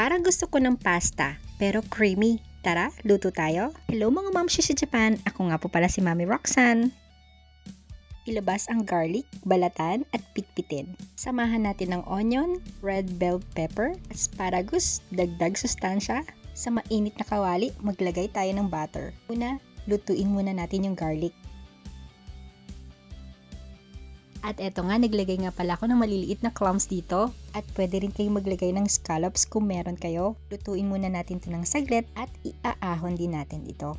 Parang gusto ko ng pasta, pero creamy. Tara, luto tayo. Hello mga mamshi sa Japan, ako nga po pala si Mami Roxanne. Ilabas ang garlic, balatan at pitpitin. Samahan natin ng onion, red bell pepper, asparagus, dagdag sustansya. Sa mainit na kawali, maglagay tayo ng butter. Una, lutuin muna natin yung garlic. At eto nga, naglagay nga pala ako ng maliliit na clams dito. At pwede rin kayong maglagay ng scallops kung meron kayo. Lutuin muna natin ito ng saglit at iaahon din natin ito.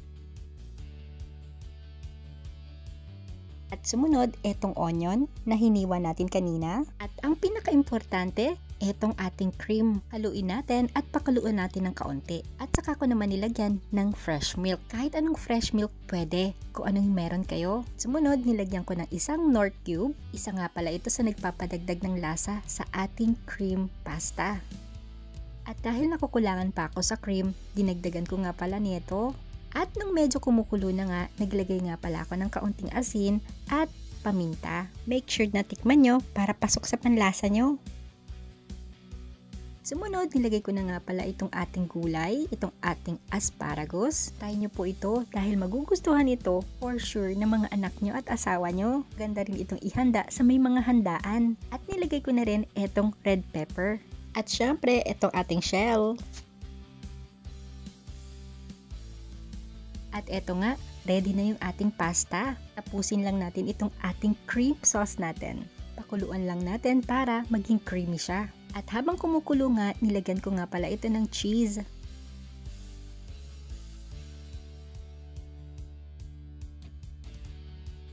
At sumunod, etong onion na hiniwa natin kanina. At ang pinaka-importante, etong ating cream. Haluin natin at pakuluan natin ng kaunti. At saka ko naman nilagyan ng fresh milk. Kahit anong fresh milk pwede, kung anong meron kayo. Sumunod, nilagyan ko ng isang Knorr cube. Isa nga pala ito sa nagpapadagdag ng lasa sa ating cream pasta. At dahil nakukulangan pa ako sa cream, dinagdagan ko nga pala nito. At nung medyo kumukulo na nga, naglagay nga pala ako ng kaunting asin at paminta. Make sure na tikman nyo para pasok sa panlasa nyo. Sumunod, nilagay ko na nga pala itong ating gulay, itong ating asparagus. Try nyo po ito dahil magugustuhan ito for sure ng mga anak nyo at asawa nyo. Ganda rin itong ihanda sa may mga handaan. At nilagay ko na rin itong red pepper. At syempre, itong ating shell. At eto nga, ready na yung ating pasta. Tapusin lang natin itong ating cream sauce natin. Pakuluan lang natin para maging creamy siya. At habang kumukulo nga, nilagyan ko nga pala ito ng cheese.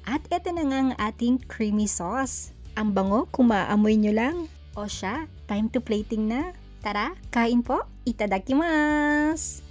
At eto na nga ang ating creamy sauce. Ang bango, kung maamoy nyo lang. O siya, time to plating na. Tara, kain po! Itadakimasu!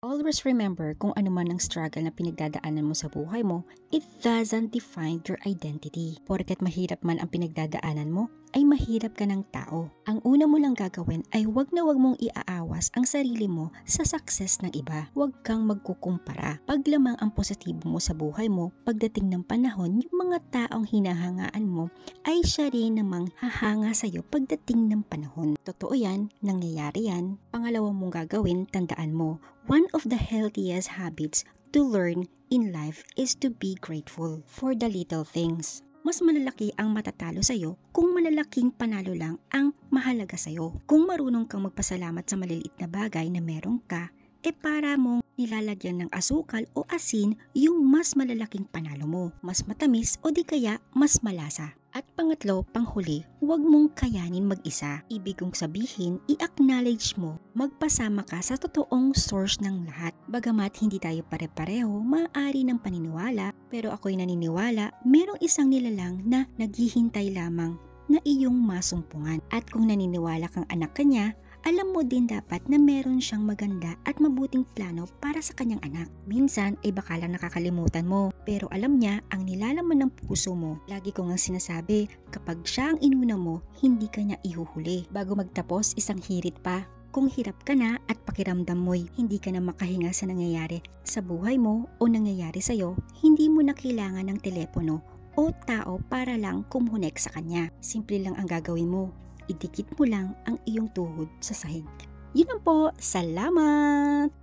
Always remember kung ano man ang struggle na pinagdadaanan mo sa buhay mo, it doesn't define your identity. Porket mahirap man ang pinagdadaanan mo, ay mahirap ka ng tao. Ang una mo lang gagawin ay wag na wag mong iaawas ang sarili mo sa success ng iba. Wag kang magkukumpara. Pag lamang ang positibo mo sa buhay mo, pagdating ng panahon, yung mga taong hinahangaan mo ay siya rin namang hahanga sa'yo pagdating ng panahon. Totoo yan, nangyayari yan. Pangalawa mong gagawin, tandaan mo, one of the healthiest habits to learn in life is to be grateful for the little things. Mas malalaki ang matatalo sa'yo kung malalaking panalo lang ang mahalaga sa'yo. Kung marunong kang magpasalamat sa maliliit na bagay na meron ka, para mong nilalagyan ng asukal o asin yung mas malalaking panalo mo. Mas matamis o di kaya mas malasa. At pangatlo, panghuli, huwag mong kayanin mag-isa. Ibig kong sabihin, i-acknowledge mo, magpasama ka sa totoong source ng lahat. Bagamat hindi tayo pare-pareho, maaari ng paniniwala, pero ako'y naniniwala, merong isang nilalang na naghihintay lamang na iyong masumpungan. At kung naniniwala kang anak ka niya, alam mo din dapat na meron siyang maganda at mabuting plano para sa kanyang anak. Minsan ay baka lang nakakalimutan mo, pero alam niya ang nilalaman ng puso mo. Lagi ko ngang sinasabi, kapag siya ang inuna mo, hindi ka niya ihuhuli. Bago magtapos, isang hirit pa. Kung hirap ka na at pakiramdam mo'y hindi ka na makahinga sa nangyayari sa buhay mo o nangyayari sa'yo, hindi mo na kailangan ng telepono o tao para lang kumunik sa kanya. Simple lang ang gagawin mo. Idikit mo lang ang iyong tuhod sa sahig. Yun lang po. Salamat!